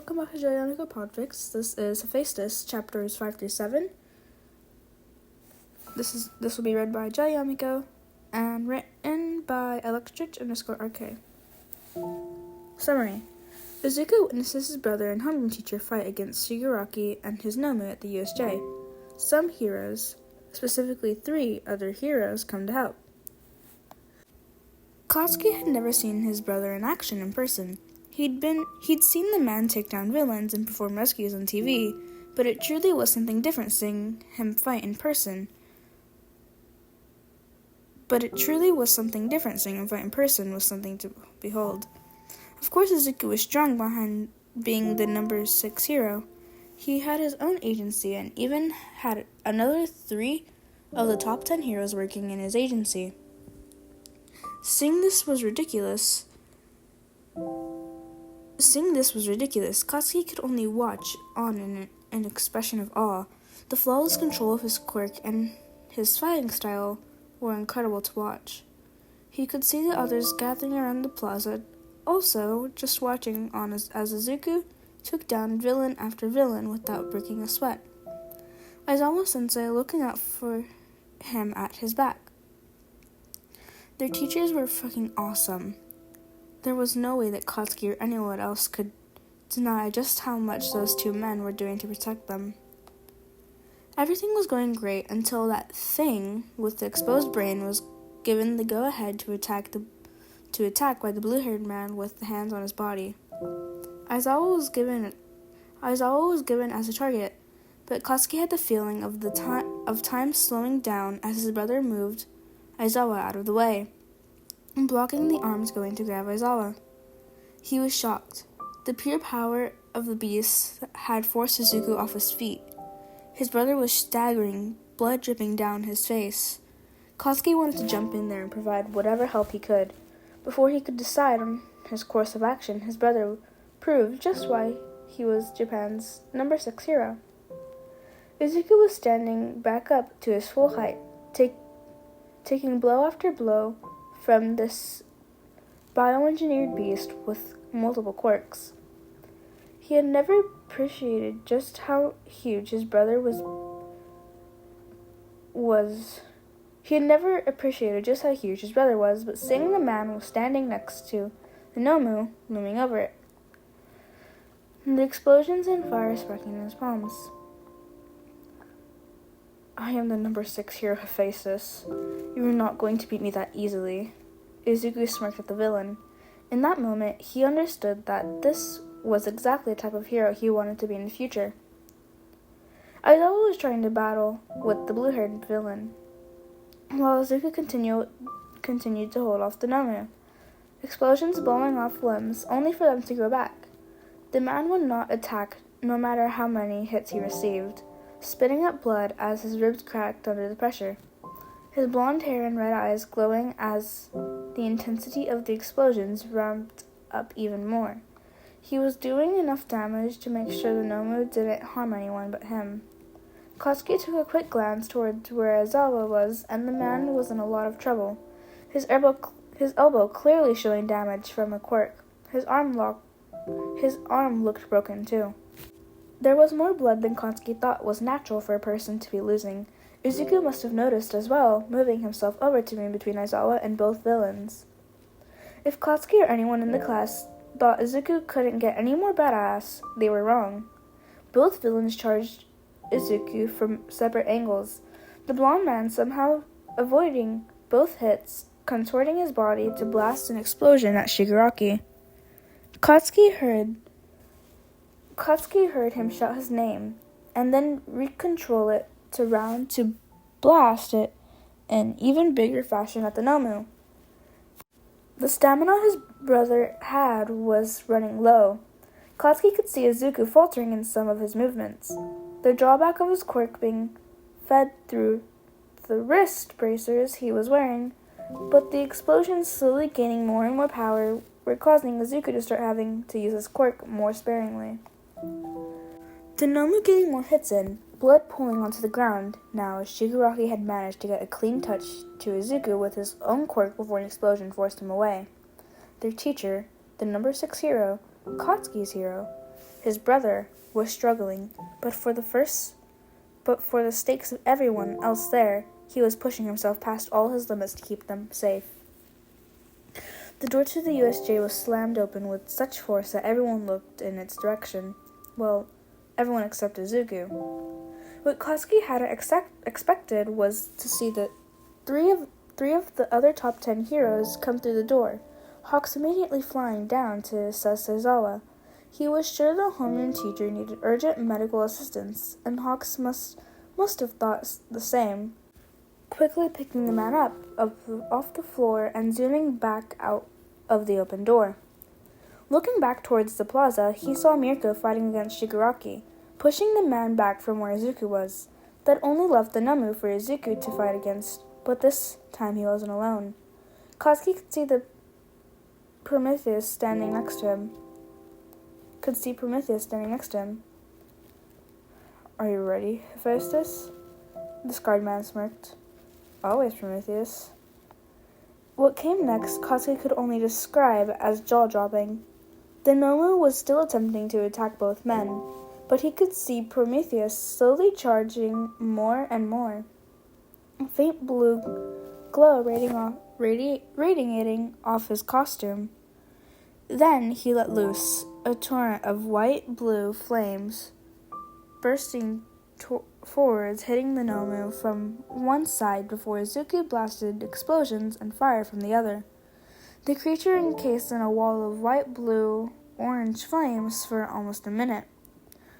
welcome back to Giannico Podfix. This is Hephaestus, chapters 5 through 7. This will be read by Giannico and written by Electric_RK. Summary. Izuku witnesses his brother and homeroom teacher fight against Shigaraki and his Nomu at the USJ. Some heroes, specifically 3 other heroes, come to help. Katsuki had never seen his brother in action in person. He'd seen the man take down villains and perform rescues on TV, but it truly was something different seeing him fight in person. Was something to behold. Of course, Izuku was strong behind being the number 6 hero. He had his own agency and even had another 3 of the top 10 heroes working in his agency. Seeing this was ridiculous, Katsuki could only watch on in an expression of awe. The flawless control of his quirk and his fighting style were incredible to watch. He could see the others gathering around the plaza, also just watching on as Izuku took down villain after villain without breaking a sweat. Aizawa-sensei looking out for him at his back. Their teachers were fucking awesome. There was no way that Katsuki or anyone else could deny just how much those 2 men were doing to protect them. Everything was going great until that thing with the exposed brain was given the go-ahead to attack by the blue-haired man with the hands on his body. Aizawa was given as a target, but Katsuki had the feeling of time slowing down as his brother moved Aizawa out of the way, blocking the arms going to grab Aizawa. He was shocked. The pure power of the beast had forced Izuku off his feet. His brother was staggering, blood dripping down his face. Katsuki wanted to jump in there and provide whatever help he could. Before he could decide on his course of action, his brother proved just why he was Japan's number 6 hero. Izuku was standing back up to his full height, taking blow after blow from this bioengineered beast with multiple quirks. He had never appreciated just how huge his brother was. But seeing the man was standing next to the Nomu looming over it, and the explosions and fire sparking in his palms. I am the number 6 hero, Hephaestus. You are not going to beat me that easily. Izuku smirked at the villain. In that moment, he understood that this was exactly the type of hero he wanted to be in the future. Aizawa was trying to battle with the blue-haired villain, while Izuku continued to hold off the Nomu. Explosions blowing off limbs, only for them to go back. The man would not attack no matter how many hits he received, spitting up blood as his ribs cracked under the pressure. His blonde hair and red eyes glowing as the intensity of the explosions ramped up even more. He was doing enough damage to make sure the Nomu didn't harm anyone but him. Katsuki took a quick glance towards where Aizawa was, and the man was in a lot of trouble. His elbow clearly showing damage from a quirk. His arm looked broken too. There was more blood than Katsuki thought was natural for a person to be losing. Izuku must have noticed as well, moving himself over to me between Aizawa and both villains. If Katsuki or anyone in the class thought Izuku couldn't get any more badass, they were wrong. Both villains charged Izuku from separate angles, the blonde man somehow avoiding both hits, contorting his body to blast an explosion at Shigaraki. Katsuki heard him shout his name, and then recontrol it to round to blast it in even bigger fashion at the Nomu. The stamina his brother had was running low. Katsuki could see Izuku faltering in some of his movements, the drawback of his quirk being fed through the wrist bracers he was wearing, but the explosions slowly gaining more and more power were causing Izuku to start having to use his quirk more sparingly. The Nomu getting more hits in, blood pooling onto the ground, now as Shigaraki had managed to get a clean touch to Izuku with his own quirk before an explosion forced him away. Their teacher, the number 6 hero, Katsuki's hero, His brother was struggling, but for the sakes of everyone else there, he was pushing himself past all his limits to keep them safe. The door to the USJ was slammed open with such force that everyone looked in its direction. Well, everyone except Izuku. What Katsuki hadn't expected was to see the three of the other top 10 heroes come through the door, Hawks immediately flying down to assess Aizawa. He was sure the homeroom teacher needed urgent medical assistance, and Hawks must have thought the same. Quickly picking the man up off the floor and zooming back out of the open door. Looking back towards the plaza, he saw Mirko fighting against Shigaraki, pushing the man back from where Izuku was. That only left the Nomu for Izuku to fight against, but this time he wasn't alone. Katsuki could see Prometheus standing next to him. "Are you ready, Hephaestus?" The scarred man smirked. "Always, Prometheus." What came next, Katsuki could only describe as jaw-dropping. The Nomu was still attempting to attack both men, but he could see Prometheus slowly charging more and more. A faint blue glow radiating off his costume. Then he let loose a torrent of white-blue flames, bursting forwards, hitting the Nomu from one side before Izuku blasted explosions and fire from the other. The creature encased in a wall of white, blue, orange flames for almost a minute.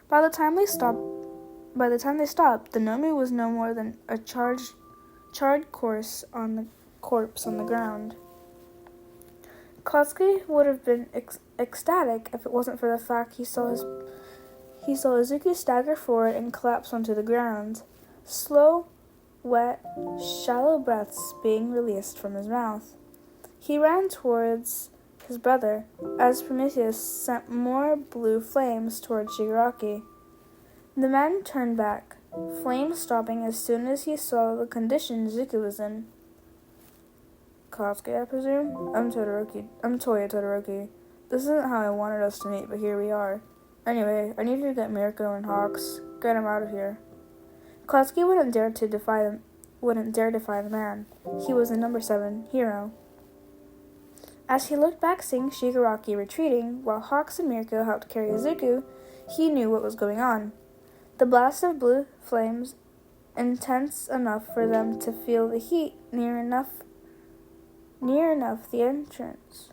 By the time they stopped, the Nomu was no more than a charred corpse on the ground. Katsuki would have been ecstatic if it wasn't for the fact he saw Izuku stagger forward and collapse onto the ground, slow, wet, shallow breaths being released from his mouth. He ran towards his brother as Prometheus sent more blue flames towards Shigaraki. The man turned back, flames stopping as soon as he saw the condition Izuku was in. "Katsuki, I presume? I'm Toya Todoroki. This isn't how I wanted us to meet, but here we are. Anyway, I need you to get Mirko and Hawks. Get him out of here." Katsuki wouldn't dare defy the man. He was a number 7 hero. As he looked back, seeing Shigaraki retreating, while Hawks and Mirko helped carry Izuku, he knew what was going on. The blast of blue flames, intense enough for them to feel the heat, near enough the entrance.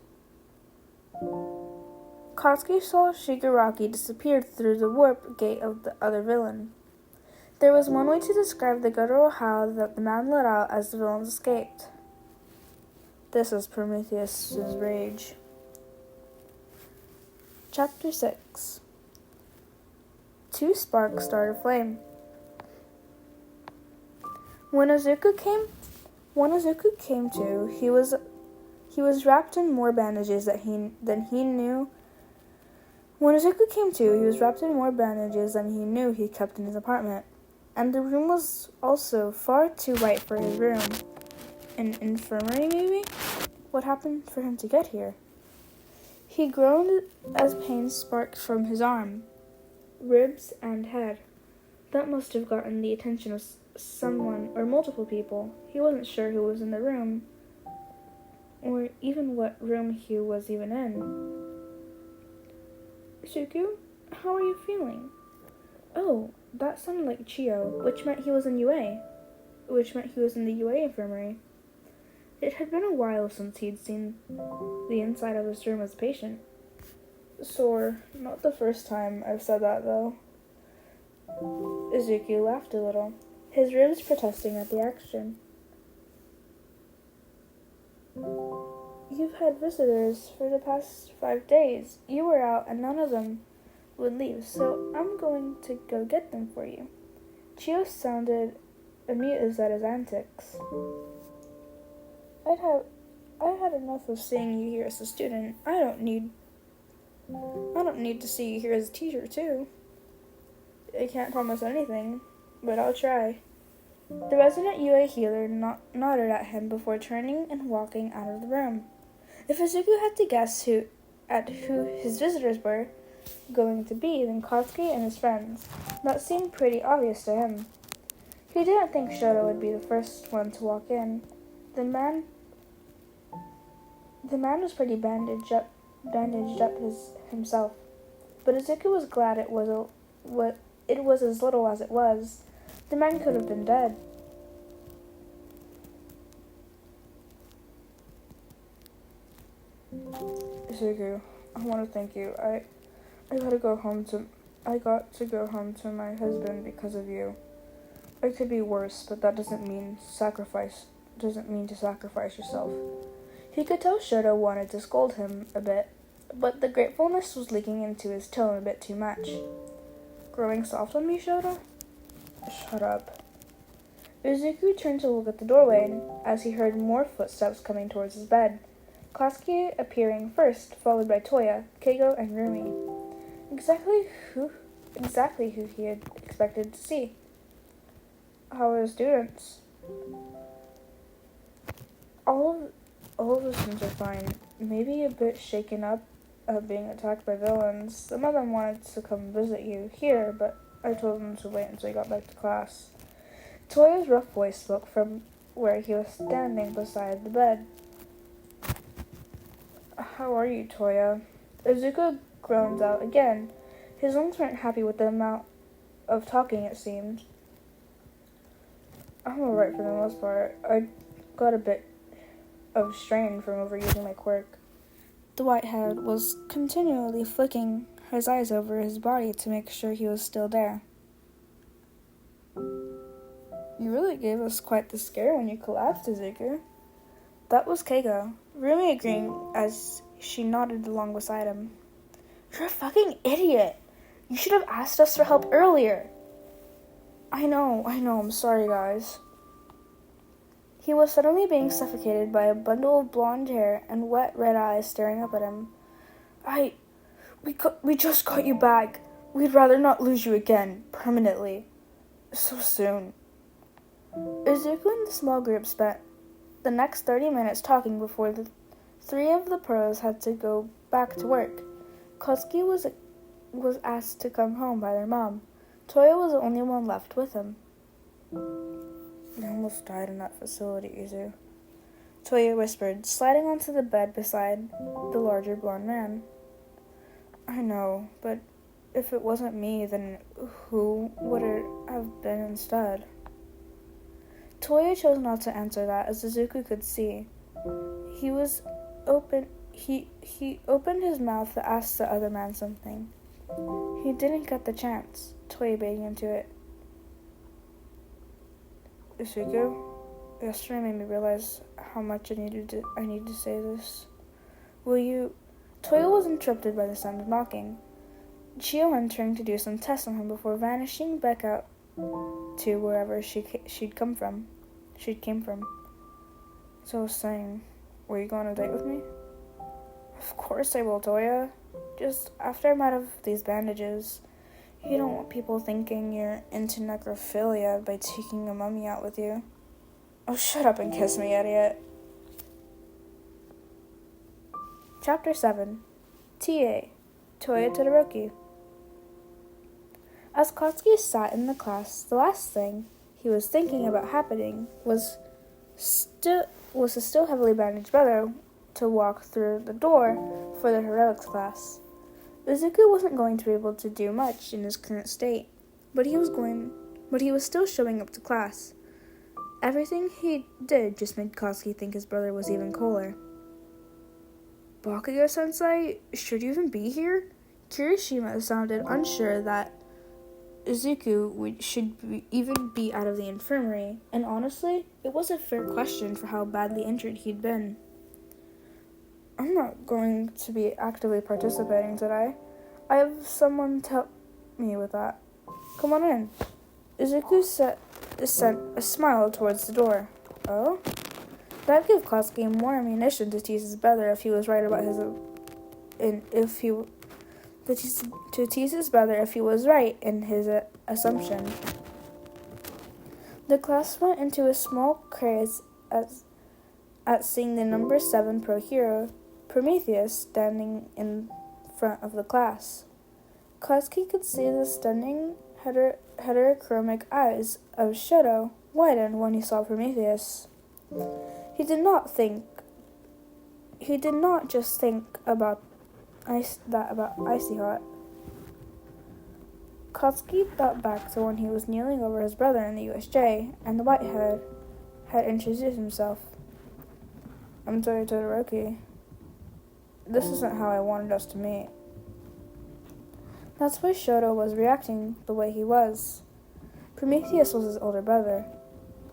Katsuki saw Shigaraki disappear through the warp gate of the other villain. There was one way to describe the guttural howl that the man let out as the villains escaped. This was Prometheus' rage. Chapter 6. 2 sparks start a flame. When Izuku came to, he was wrapped in more bandages than he knew. When Izuku came to, he was wrapped in more bandages than he knew he kept in his apartment, and the room was also far too light for his room. An infirmary, maybe? What happened for him to get here? He groaned as pain sparked from his arm, ribs, and head. That must have gotten the attention of someone or multiple people. He wasn't sure who was in the room, or even what room he was even in. "Izuku, how are you feeling?" Oh, that sounded like Chio, which meant he was in the UA infirmary. It had been a while since he'd seen the inside of his room as a patient. Sore. Not the first time I've said that, though. Izuku laughed a little, his ribs protesting at the action. "You've had visitors for the past 5 days. You were out and none of them would leave, so I'm going to go get them for you." Chio sounded amused at his antics. I had enough of seeing you here as a student. I don't need to see you here as a teacher, too. I can't promise anything, but I'll try. The resident UA healer nodded at him before turning and walking out of the room. If Izuku had to guess who his visitors were, going to be than Katsuki and his friends. That seemed pretty obvious to him. He didn't think Shoto would be the first one to walk in. The man was pretty bandaged up himself, but Izuku was glad it was as little as it was. The man could have been dead. Izuku, I want to thank you. I got to go home to my husband because of you. It could be worse, but that doesn't mean to sacrifice yourself. He could tell Shoto wanted to scold him a bit, but the gratefulness was leaking into his tone a bit too much. Growing soft on me, Shoto? Shut up. Izuku turned to look at the doorway as he heard more footsteps coming towards his bed. Katsuki appearing first, followed by Toya, Keigo, and Rumi. Exactly who he had expected to see. How are the students? All of the students are fine. Maybe a bit shaken up of being attacked by villains. Some of them wanted to come visit you here, but I told them to wait until you got back to class. Toya's rough voice spoke from where he was standing beside the bed. How are you, Toya? Izuku groaned out again. His lungs weren't happy with the amount of talking, it seemed. I'm alright for the most part. I got a bit of strain from overusing my quirk. The whitehead was continually flicking his eyes over his body to make sure he was still there. You really gave us quite the scare when you collapsed, Izuku. That was Keigo, Rumi agreeing as she nodded along beside him. You're a fucking idiot! You should have asked us for help earlier! I know, I'm sorry, guys. He was suddenly being suffocated by a bundle of blonde hair and wet red eyes staring up at him. We just got you back. We'd rather not lose you again, permanently. So soon. Izuku and the small group spent the next 30 minutes talking before the three of the pros had to go back to work. Katsuki was asked to come home by their mom. Toya was the only one left with him. I almost died in that facility, Izu. Toya whispered, sliding onto the bed beside the larger blonde man. I know, but if it wasn't me, then who would it have been instead? Toya chose not to answer that, as Izuku could see. He opened his mouth to ask the other man something. He didn't get the chance. Toya bit into it. Izuku, yesterday made me realize how much I need to say this. Will you... Toya was interrupted by the sound of knocking. Chio entering to do some tests on him before vanishing back out to wherever she came from. So I was saying, were you going on a date with me? Of course I will, Toya. Just after I'm out of these bandages. You don't want people thinking you're into necrophilia by taking a mummy out with you. Oh, shut up and kiss me, idiot. Chapter 7. TA. Toya Todoroki. As Katsuki sat in the class, the last thing he was thinking about happening was a still heavily bandaged brother to walk through the door for the heroics class. Izuku wasn't going to be able to do much in his current state, but he was still showing up to class. Everything he did just made Katsuki think his brother was even cooler. Bakugou-sensei, should you even be here? Kirishima sounded unsure that Izuku should even be out of the infirmary, and honestly, it was a fair question for how badly injured he'd been. I'm not going to be actively participating today. I have someone to help me with that. Come on in. Izuku sent a smile towards the door. Oh? That gave Katsuki more ammunition to tease his brother if he was right about to tease his brother if he was right in his assumption. The class went into a small craze at seeing the number 7 pro hero, Prometheus, standing in front of the class. Katsuki could see the stunning heterochromic eyes of Shoto widen when he saw Prometheus. He did not just think about Icy Hot. Katsuki thought back to when he was kneeling over his brother in the USJ, and the whitehead had introduced himself. I'm sorry, Todoroki. This isn't how I wanted us to meet. That's why Shoto was reacting the way he was. Prometheus was his older brother.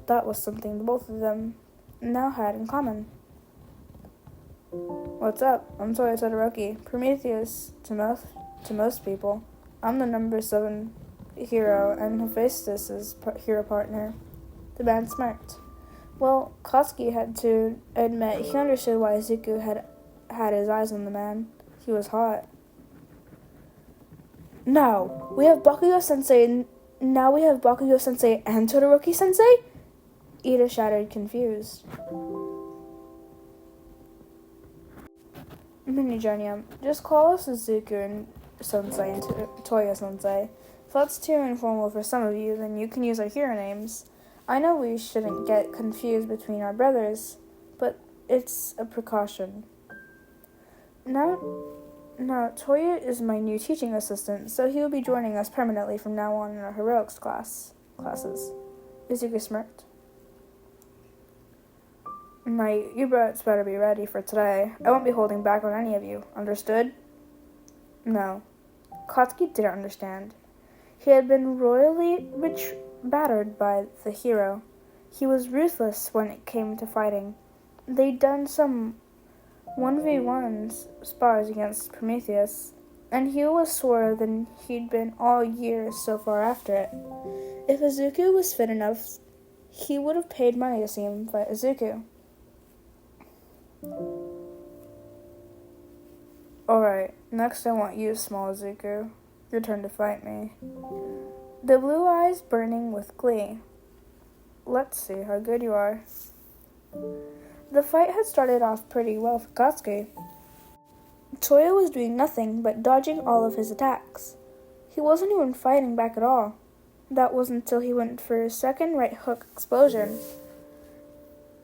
That was something the both of them now had in common. What's up? I'm sorry, Todoroki. Prometheus, to most people. I'm the number 7 hero and Hephaestus' hero partner. The man smirked. Well, Katsuki had to admit he understood why Izuku had his eyes on the man. He was hot. Now we have Bakugou Sensei and Todoroki Sensei? Ida shouted, confused. Mini-Junior, just call us Izuku and Sensei and Toya Sensei. If that's too informal for some of you, then you can use our hero names. I know we shouldn't get confused between our brothers, but it's a precaution. Now, Toya is my new teaching assistant, so he will be joining us permanently from now on in our heroics classes. Izuku smirked. My U-boats better be ready for today. I won't be holding back on any of you. Understood? No. Katsuki didn't understand. He had been royally battered by the hero. He was ruthless when it came to fighting. They'd done some 1v1 spars against Prometheus, and he was sorer than he'd been all year so far after it. If Izuku was fit enough, he would have paid money to see him fight Izuku. Alright, next I want you, small Izuku. Your turn to fight me. The blue eyes burning with glee. Let's see how good you are. The fight had started off pretty well for Katsuki. Toya was doing nothing but dodging all of his attacks. He wasn't even fighting back at all. That was until he went for his second right hook explosion.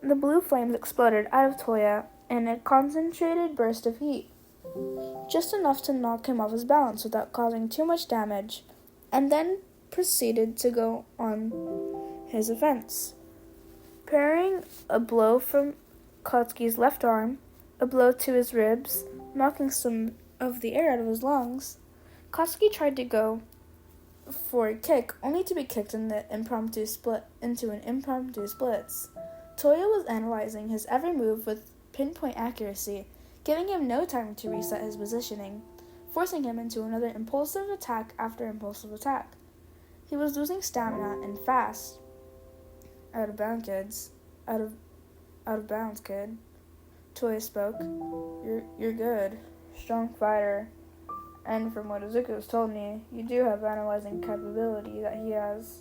The blue flames exploded out of Toya in a concentrated burst of heat, just enough to knock him off his balance without causing too much damage, and then proceeded to go on his offense. Parrying a blow from Katsuki's left arm, a blow to his ribs, knocking some of the air out of his lungs, Katsuki tried to go for a kick, only to be kicked into an impromptu splits. Toya was analyzing his every move with pinpoint accuracy, giving him no time to reset his positioning, forcing him into another impulsive attack after impulsive attack. He was losing stamina and fast. Out of bounds, kid. Toya spoke. You're good. Strong fighter. And from what Izuku has told me, you do have analyzing capability that he has.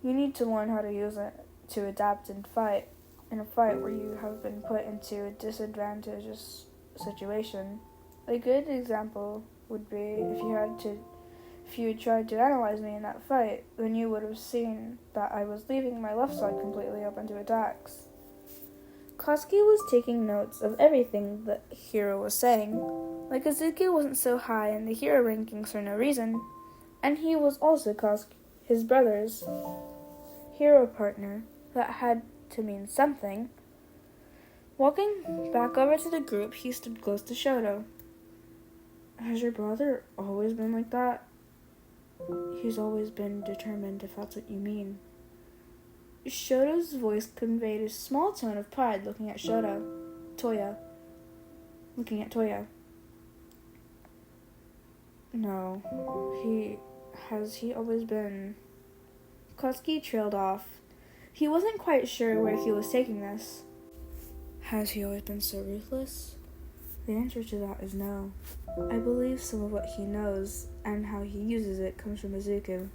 You need to learn how to use it to adapt and fight. In a fight where you have been put into a disadvantageous situation. A good example would be if you had tried to analyze me in that fight, then you would have seen that I was leaving my left side completely open to attacks. Katsuki was taking notes of everything the hero was saying. Like Izuku wasn't so high in the hero rankings for no reason, and he was also his brother's hero partner. That had to mean something. Walking back over to the group, he stood close to Shoto. Has your brother always been like that? He's always been determined, if that's what you mean. Shoto's voice conveyed a small tone of pride looking at Toya. No, has he always been... Katsuki trailed off. He wasn't quite sure where he was taking this. Has he always been so ruthless? The answer to that is no. I believe some of what he knows and how he uses it comes from Izuku.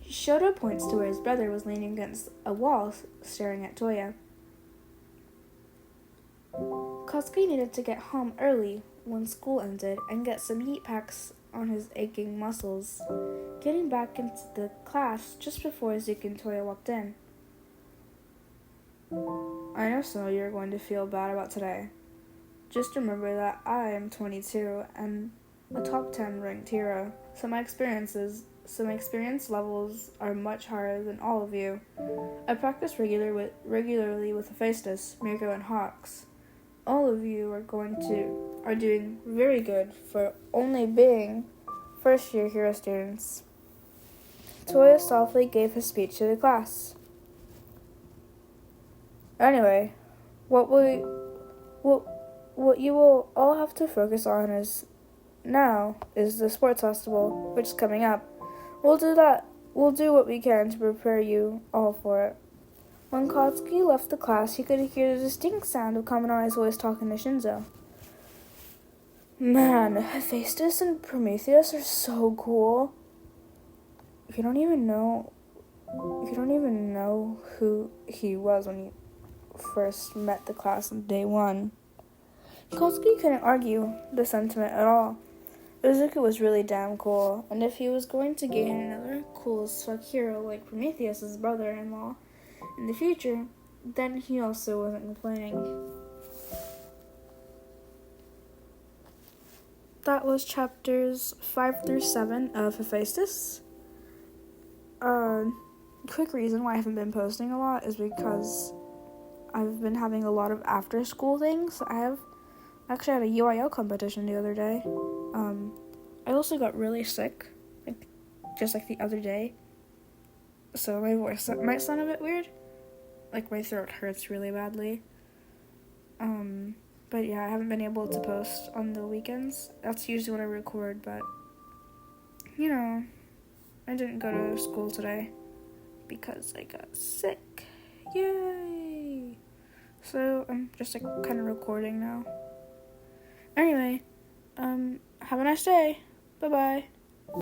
Shoto points to where his brother was leaning against a wall, staring at Toya. Katsuki needed to get home early when school ended and get some heat packs on his aching muscles, getting back into the class just before Izuku and Toya walked in. I know some of you are going to feel bad about today. Just remember that I am 22 and a top 10 ranked hero, so my experience levels are much higher than all of you. I practice regularly with Hephaestus, Mirko, and Hawks. All of you are doing very good for only being first-year hero students. Toya softly gave his speech to the class. Anyway, what you will all have to focus on is the sports festival, which is coming up. We'll do what we can to prepare you all for it. When Katsuki left the class, he could hear the distinct sound of Kaminari's voice talking to Shinzo. Man, Hephaestus and Prometheus are so cool. You don't even know who he was when you first met the class on day 1. Katsuki couldn't argue the sentiment at all. Izuku was really damn cool, and if he was going to gain another cool as fuck hero like Prometheus' brother-in-law in the future, then he also wasn't complaining. That was chapters 5 through 7 of Hephaestus. Quick reason why I haven't been posting a lot is because I've been having a lot of after-school things. I actually had a UIL competition the other day. I also got really sick, just the other day. So my voice might sound a bit weird. My throat hurts really badly. But yeah, I haven't been able to post on the weekends. That's usually when I record, but, I didn't go to school today because I got sick. Yay! So I'm just kind of recording now. Anyway, have a nice day. Bye-bye.